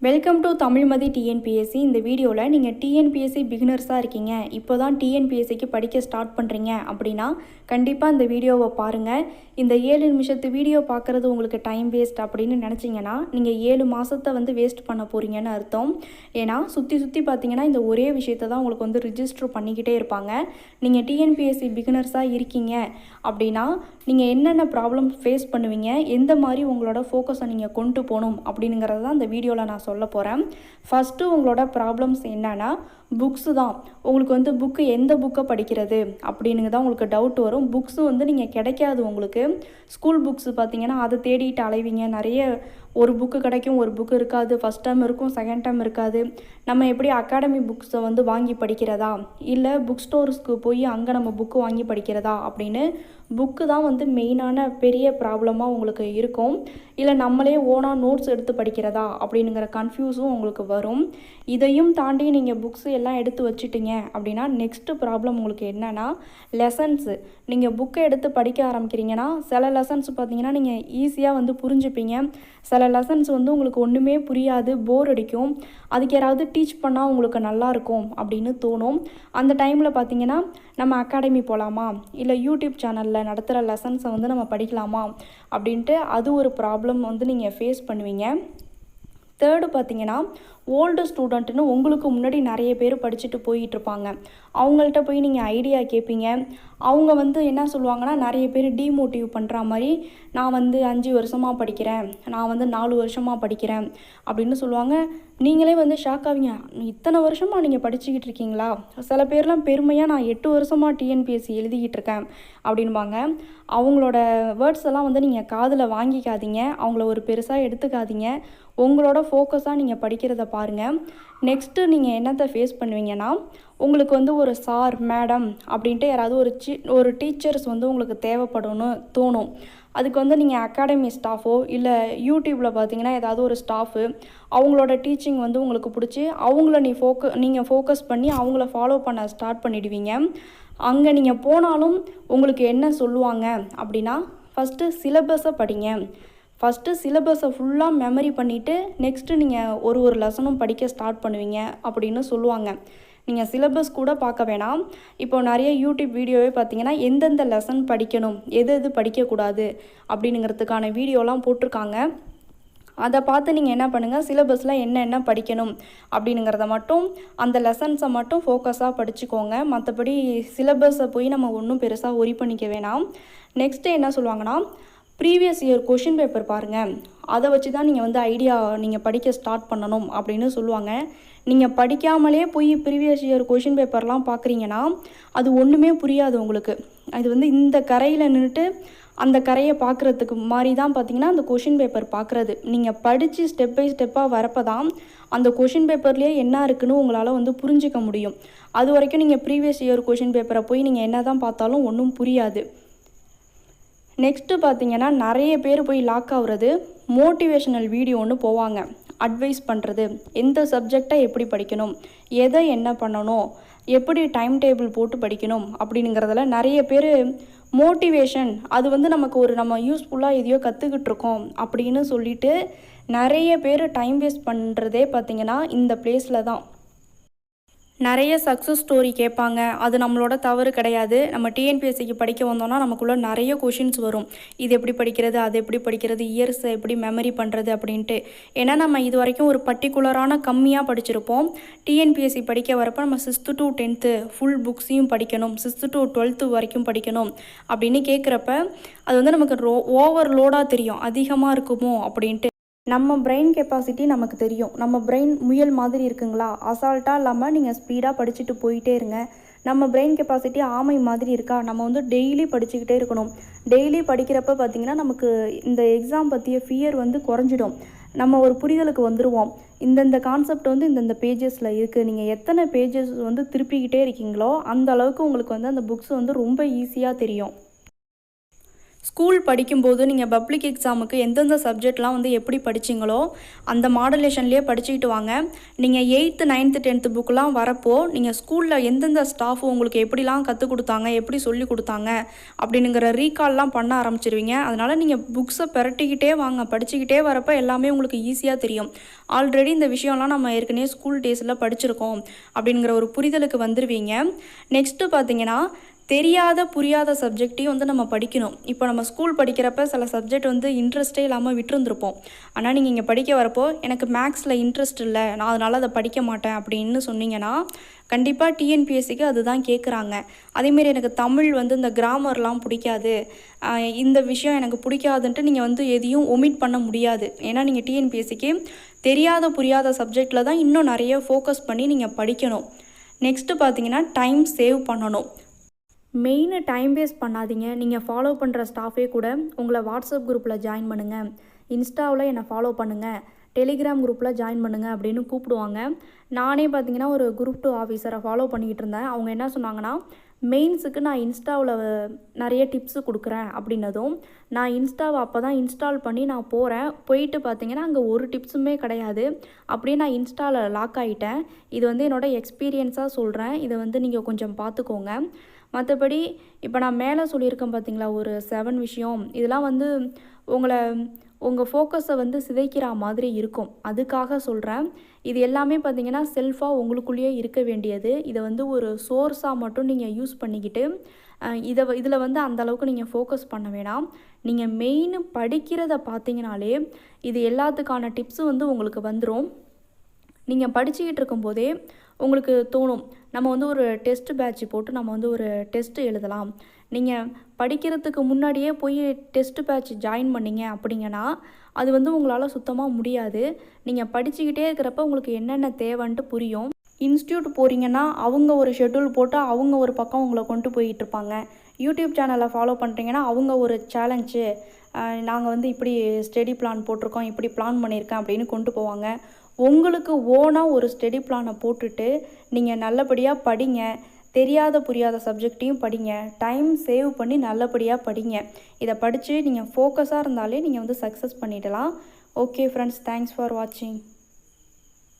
Welcome to Tamilmathi TNPSC. இந்த வீடியோவில் நீங்கள் டிஎன்பிஎஸ்சி பிகினர்ஸாக இருக்கீங்க, இப்போ தான் டிஎன்பிஎஸ்சிக்கு படிக்க ஸ்டார்ட் பண்ணுறீங்க அப்படின்னா கண்டிப்பாக இந்த வீடியோவை பாருங்கள். இந்த 7 நிமிஷத்து வீடியோ பார்க்குறது உங்களுக்கு டைம் வேஸ்ட் அப்படின்னு நினச்சிங்கன்னா நீங்கள் 7 மாதத்தை வேஸ்ட் பண்ண போகிறீங்கன்னு அர்த்தம். ஏன்னா சுற்றி பார்த்தீங்கன்னா இந்த ஒரே விஷயத்தை தான் உங்களுக்கு ரிஜிஸ்டர் பண்ணிக்கிட்டே இருப்பாங்க. நீங்கள் டிஎன்பிஎஸ்சி பிகினர்ஸாக இருக்கீங்க அப்படின்னா நீங்கள் என்னென்ன ப்ராப்ளம் ஃபேஸ் பண்ணுவீங்க, எந்த மாதிரி உங்களோட ஃபோக்கஸை நீங்கள் கொண்டு போகணும் அப்படிங்கிறது தான் இந்த வீடியோவில் நான் சொல்ல போகிறேன். ஃபஸ்ட்டு உங்களோட ப்ராப்ளம்ஸ் என்னென்னா புக்ஸு தான். உங்களுக்கு புக்கு எந்த புக்கை படிக்கிறது அப்படின்னுங்க தான் உங்களுக்கு டவுட் வரும். புக்ஸு நீங்கள் கிடைக்காது. உங்களுக்கு ஸ்கூல் புக்ஸு பார்த்தீங்கன்னா அதை தேடிட்டு அலைவீங்க. நிறைய ஒரு புக்கு கிடைக்கும், ஒரு புக்கு இருக்காது. ஃபஸ்ட் டைம் இருக்கும், செகண்ட் டைம் இருக்காது. நம்ம எப்படி அகாடமி புக்ஸை வாங்கி படிக்கிறதா, இல்லை புக் ஸ்டோர்ஸ்க்கு போய் அங்கே நம்ம புக்கு வாங்கி படிக்கிறதா அப்படின்னு புக்கு தான் மெயினான பெரிய ப்ராப்ளமாக உங்களுக்கு இருக்கும். இல்லை நம்மளே ஓனாக நோட்ஸ் எடுத்து படிக்கிறதா அப்படிங்கிற கன்ஃபியூஸும் உங்களுக்கு வரும். இதையும் தாண்டி நீங்கள் புக்ஸு எல்லாம் எடுத்து வச்சுட்டிங்க அப்படின்னா நெக்ஸ்ட்டு ப்ராப்ளம் உங்களுக்கு என்னென்னா லெசன்ஸு. நீங்கள் புக்கை எடுத்து படிக்க ஆரம்பிக்கிறீங்கன்னா சில லெசன்ஸ் பார்த்தீங்கன்னா நீங்கள் ஈஸியாக புரிஞ்சுப்பீங்க. சில லெசன்ஸ் உங்களுக்கு ஒன்றுமே புரியாது, போர் அடிக்கும். அதுக்கு யாராவது டீச் பண்ணால் உங்களுக்கு நல்லாயிருக்கும் அப்படின்னு தோணும். அந்த டைமில் பார்த்தீங்கன்னா நம்ம அகாடமி போகலாமா, இல்லை யூடியூப் சேனலில் நடத்துகிற லெசன்ஸை நம்ம படிக்கலாமா அப்படின்ட்டு அது ஒரு ப்ராப்ளம் நீங்கள் ஃபேஸ் பண்ணுவீங்க. தேர்டு பார்த்தீங்கன்னா ஓல்டு ஸ்டூடெண்ட்டுன்னு உங்களுக்கு முன்னாடி நிறைய பேர் படிச்சுட்டு போயிட்டுருப்பாங்க. அவங்கள்ட்ட போய் நீங்கள் ஐடியா கேட்பீங்க. அவங்க என்ன சொல்லுவாங்கன்னா, நிறைய பேர் டீமோட்டிவ் பண்ணுற மாதிரி, நான் 5 வருஷமாக படிக்கிறேன், நான் 4 வருஷமாக படிக்கிறேன் அப்படின்னு சொல்லுவாங்க. நீங்களே ஷாக் ஆவீங்க. இத்தனை வருஷமாக நீங்கள் படிச்சுக்கிட்டு இருக்கீங்களா? சில பேர்லாம் பெருமையாக நான் 8 வருஷமாக டிஎன்பிஎஸ்சி எழுதிக்கிட்டு இருக்கேன் அப்படின்பாங்க. அவங்களோட வேர்ட்ஸ் எல்லாம் நீங்கள் காதில் வாங்கிக்காதீங்க, அவங்கள ஒரு பெருசாக எடுத்துக்காதீங்க. உங்களோட ஃபோக்கஸாக நீங்கள் படிக்கிறத பாருங்கள். நெக்ஸ்ட்டு நீங்கள் என்னத்தை ஃபேஸ் பண்ணுவீங்கன்னா, உங்களுக்கு ஒரு சார் மேடம் அப்படின்ட்டு யாராவது ஒரு டீச்சர்ஸ் உங்களுக்கு தேவைப்படும்னு தோணும். அதுக்கு நீங்கள் அகாடமி ஸ்டாஃபோ இல்லை யூடியூப்பில் பார்த்தீங்கன்னா ஏதாவது ஒரு ஸ்டாஃபு அவங்களோட டீச்சிங் உங்களுக்கு பிடிச்சி அவங்கள நீங்கள் ஃபோக்கஸ் பண்ணி அவங்கள ஃபாலோ பண்ண ஸ்டார்ட் பண்ணிடுவீங்க. அங்கே நீங்கள் போனாலும் உங்களுக்கு என்ன சொல்லுவாங்க அப்படின்னா, ஃபஸ்ட்டு சிலபஸை படிங்க. ஃபஸ்ட்டு சிலபஸை ஃபுல்லாக மெமரி பண்ணிவிட்டு நெக்ஸ்ட்டு நீங்கள் ஒரு லெசனும் படிக்க ஸ்டார்ட் பண்ணுவீங்க அப்படின்னு சொல்லுவாங்க. நீங்கள் சிலபஸ் கூட பார்க்க வேணாம். இப்போ நிறைய யூடியூப் வீடியோவே பார்த்தீங்கன்னா எந்தெந்த லெசன் படிக்கணும், எது படிக்கக்கூடாது அப்படிங்கிறதுக்கான வீடியோலாம் போட்டிருக்காங்க. அதை பார்த்து நீங்கள் என்ன பண்ணுங்கள், சிலபஸில் என்ன படிக்கணும் அப்படிங்கிறத மட்டும் அந்த லெசன்ஸை மட்டும் ஃபோக்கஸாக படிச்சுக்கோங்க. மற்றபடி சிலபஸை போய் நம்ம ஒன்றும் பெருசாக ஒரி பண்ணிக்க வேணாம். நெக்ஸ்ட்டு என்ன சொல்லுவாங்கன்னா, ப்ரீவியஸ் இயர் கொஷின் பேப்பர் பாருங்கள், அதை வச்சு தான் நீங்கள் ஐடியா நீங்கள் படிக்க ஸ்டார்ட் பண்ணணும் அப்படின்னு சொல்லுவாங்க. நீங்கள் படிக்காமலே போய் ப்ரீவியஸ் இயர் கொஷின் பேப்பர்லாம் பார்க்குறீங்கன்னா அது ஒன்றுமே புரியாது உங்களுக்கு. அது இந்த கரையில் நின்றுட்டு அந்த கரையை பார்க்குறதுக்கு மாதிரி தான் பார்த்தீங்கன்னா அந்த கொஷின் பேப்பர் பார்க்குறது. நீங்கள் படித்து ஸ்டெப் பை ஸ்டெப்பாக வரப்போ தான் அந்த கொஷின் பேப்பர்லேயே என்ன இருக்குன்னு உங்களால் புரிஞ்சிக்க முடியும். அது வரைக்கும் நீங்கள் ப்ரீவியஸ் இயர் கொஷின் பேப்பரை போய் நீங்கள் என்ன தான் பார்த்தாலும் ஒன்றும் புரியாது. நெக்ஸ்ட்டு பார்த்தீங்கன்னா நிறைய பேர் போய் லாக் ஆகுறது, மோட்டிவேஷனல் வீடியோ ஒன்று போவாங்க, அட்வைஸ் பண்ணுறது, எந்த சப்ஜெக்டை எப்படி படிக்கணும், எதை என்ன பண்ணணும், எப்படி டைம் டேபிள் போட்டு படிக்கணும் அப்படிங்கிறதுல நிறைய பேர் மோட்டிவேஷன் அது நமக்கு நம்ம யூஸ்ஃபுல்லாக எதையோ கற்றுக்கிட்டு இருக்கோம் அப்படின்னு சொல்லிட்டு நிறைய பேர் டைம் வேஸ்ட் பண்ணுறதே பார்த்திங்கன்னா இந்த பிளேஸில் தான். நிறைய சக்ஸஸ் ஸ்டோரி கேட்பாங்க. அது நம்மளோட தவறு கிடையாது. நம்ம டிஎன்பிஎஸ்சிக்கு படிக்க வந்தோம்னா நமக்குள்ளே நிறைய கொஷின்ஸ் வரும். இது எப்படி படிக்கிறது, அது எப்படி படிக்கிறது, இயர்ஸை எப்படி மெமரி பண்ணுறது அப்படின்ட்டு. ஏன்னா நம்ம இது வரைக்கும் ஒரு பர்டிகுலரான கம்மியாக படிச்சிருப்போம். டிஎன்பிஎஸ்சி படிக்க வரப்போ நம்ம 6th to 10th ஃபுல் புக்ஸையும் படிக்கணும், 6th to 12th வரைக்கும் படிக்கணும் அப்படின்னு கேட்குறப்ப அது நமக்கு ஓவர்லோடாக தெரியும், அதிகமாக இருக்குமோ அப்படின்ட்டு. நம்ம பிரெயின் கெப்பாசிட்டி நமக்கு தெரியும். நம்ம பிரெயின் முயல் மாதிரி இருக்குங்களா, அசால்ட்டாக இல்லாமல் நீங்கள் ஸ்பீடாக படிச்சுட்டு போயிட்டே இருங்க. நம்ம பிரெயின் கெப்பாசிட்டி ஆமை மாதிரி இருக்கா, நம்ம டெய்லி படிச்சுக்கிட்டே இருக்கணும். டெய்லி படிக்கிறப்ப பார்த்திங்கன்னா நமக்கு இந்த எக்ஸாம் பற்றிய ஃபியர் குறைஞ்சிடும். நம்ம ஒரு புரிதலுக்கு வந்துடுவோம். இந்தந்த கான்செப்ட் இந்தந்த பேஜஸில் இருக்குது. நீங்கள் எத்தனை பேஜஸ் திருப்பிக்கிட்டே இருக்கீங்களோ அந்த அளவுக்கு உங்களுக்கு அந்த புக்ஸ் ரொம்ப ஈஸியாக தெரியும். ஸ்கூல் படிக்கும்போது நீங்கள் பப்ளிக் எக்ஸாமுக்கு எந்தெந்த சப்ஜெக்ட்லாம் வந்து எப்படி படிச்சிங்களோ அந்த மாடுலேஷன்லேயே படிச்சுக்கிட்டு வாங்க. நீங்கள் 8th 9th 10th புக்கெலாம் வரப்போ நீங்கள் ஸ்கூலில் எந்தெந்த ஸ்டாஃப் உங்களுக்கு எப்படிலாம் கற்றுக் கொடுத்தாங்க, எப்படி சொல்லி கொடுத்தாங்க அப்படின்னுங்கிற ரீகால்லாம் பண்ண ஆரம்பிச்சிருவீங்க. அதனால் நீங்கள் புக்ஸை பிரட்டிக்கிட்டே வாங்க. படிச்சுக்கிட்டே வரப்போ எல்லாமே உங்களுக்கு ஈஸியாக தெரியும். ஆல்ரெடி இந்த விஷயம்லாம் நம்ம ஏற்கனவே ஸ்கூல் டேஸில் படிச்சிருக்கோம் அப்படிங்கிற ஒரு புரிதலுக்கு வந்துடுவீங்க. நெக்ஸ்ட்டு பார்த்தீங்கன்னா, தெரியாத புரியாத சப்ஜெக்டையும் வந்து நம்ம படிக்கணும். இப்போ நம்ம ஸ்கூல் படிக்கிறப்ப சில சப்ஜெக்ட் வந்து இன்ட்ரெஸ்ட்டே இல்லாமல் விட்டுருந்துருப்போம். ஆனால் நீங்கள் இங்கே படிக்க வரப்போ எனக்கு மேக்ஸில் இன்ட்ரெஸ்ட் இல்லை, நான் அதனால் அதை படிக்க மாட்டேன் அப்படின்னு சொன்னீங்கன்னா கண்டிப்பாக டிஎன்பிஎஸ்சிக்கு அதுதான் கேட்குறாங்க. அதேமாரி எனக்கு தமிழ் வந்து இந்த கிராமர்லாம் பிடிக்காது, இந்த விஷயம் எனக்கு பிடிக்காதுன்ட்டு நீங்கள் வந்து எதையும் ஒமிட் பண்ண முடியாது. ஏன்னா நீங்கள் டிஎன்பிஎஸ்சிக்கு தெரியாத புரியாத சப்ஜெக்டில் தான் இன்னும் நிறைய ஃபோக்கஸ் பண்ணி நீங்கள் படிக்கணும். நெக்ஸ்ட்டு பார்த்தீங்கன்னா டைம் சேவ் பண்ணணும். மெயினு டைம் வேஸ்ட் பண்ணாதீங்க. நீங்கள் ஃபாலோ பண்ணுற ஸ்டாஃபே கூட உங்களை வாட்ஸ்அப் குரூப்பில் ஜாயின் பண்ணுங்கள், இன்ஸ்டாவில் என்னை ஃபாலோ பண்ணுங்கள், டெலிகிராம் குரூப்பில் ஜாயின் பண்ணுங்கள் அப்படின்னு கூப்பிடுவாங்க. நானே பார்த்தீங்கன்னா ஒரு குரூப் 2 ஆஃபீஸரை ஃபாலோ பண்ணிக்கிட்டு இருந்தேன். அவங்க என்ன சொன்னாங்கன்னா, மெயின்ஸுக்கு நான் இன்ஸ்டாவில் நிறைய டிப்ஸு கொடுக்குறேன் அப்படின்னதும் நான் இன்ஸ்டாவை அப்போ தான் இன்ஸ்டால் பண்ணி நான் போகிறேன். போயிட்டு பார்த்தீங்கன்னா அங்கே ஒரு டிப்ஸுமே கிடையாது. அப்படியே நான் இன்ஸ்டாவில் லாக் ஆகிட்டேன். இது வந்து என்னோடய எக்ஸ்பீரியன்ஸாக சொல்கிறேன். இதை வந்து நீங்கள் கொஞ்சம் பார்த்துக்கோங்க. மற்றபடி இப்போ நான் மேலே சொல்லியிருக்கேன் பார்த்தீங்களா, ஒரு 7 விஷயம், இதெல்லாம் வந்து உங்கள் ஃபோக்கஸை வந்து சிதைக்கிற மாதிரி இருக்கும். அதுக்காக சொல்கிறேன். இது எல்லாமே பார்த்தீங்கன்னா செல்ஃபாக உங்களுக்குள்ளேயே இருக்க வேண்டியது. இதை வந்து ஒரு சோர்ஸாக மட்டும் நீங்கள் யூஸ் பண்ணிக்கிட்டு இதில் வந்து அந்தளவுக்கு நீங்கள் ஃபோக்கஸ் பண்ண வேணாம். நீங்கள் மெயின் படிக்கிறத பார்த்தீங்கனாலே இது எல்லாத்துக்கான டிப்ஸும் வந்து உங்களுக்கு வந்துடும். நீங்கள் படிச்சுக்கிட்டு இருக்கும்போதே உங்களுக்கு தோணும், நம்ம வந்து ஒரு டெஸ்ட் பேட்ச் போட்டு நம்ம வந்து ஒரு டெஸ்ட்டு எழுதலாம். நீங்கள் படிக்கிறதுக்கு முன்னாடியே போய் டெஸ்ட் பேட்ச் ஜாயின் பண்ணிங்க அப்படிங்கன்னா அது வந்து உங்களால் சுத்தமாக முடியாது. நீங்கள் படிச்சுக்கிட்டே இருக்கிறப்ப உங்களுக்கு என்னென்ன தேவைன்ட்டு புரியும். இன்ஸ்டியூட் போகிறீங்கன்னா அவங்க ஒரு ஷெட்யூல் போட்டு அவங்க ஒரு பக்கம் உங்களை கொண்டு போயிட்டு இருப்பாங்க. யூடியூப் சேனலை ஃபாலோ பண்ணுறீங்கன்னா அவங்க ஒரு சேலஞ்சு, நாங்கள் வந்து இப்படி ஸ்டடி பிளான் போட்டிருக்கோம், இப்படி பிளான் பண்ணியிருக்கேன் அப்படின்னு கொண்டு போவாங்க. உங்களுக்கு ஓனாக ஒரு ஸ்டடி பிளானை போட்டுட்டு நீங்கள் நல்லபடியாக படிங்க. தெரியாத புரியாத சப்ஜெக்டையும் படிங்க. டைம் சேவ் பண்ணி நல்லபடியாக படிங்க. இதை படித்து நீங்கள் ஃபோக்கஸாக இருந்தாலே நீங்கள் வந்து சக்ஸஸ் பண்ணிடலாம். ஓகே ஃப்ரெண்ட்ஸ், தேங்க்ஸ் ஃபார் வாட்சிங்.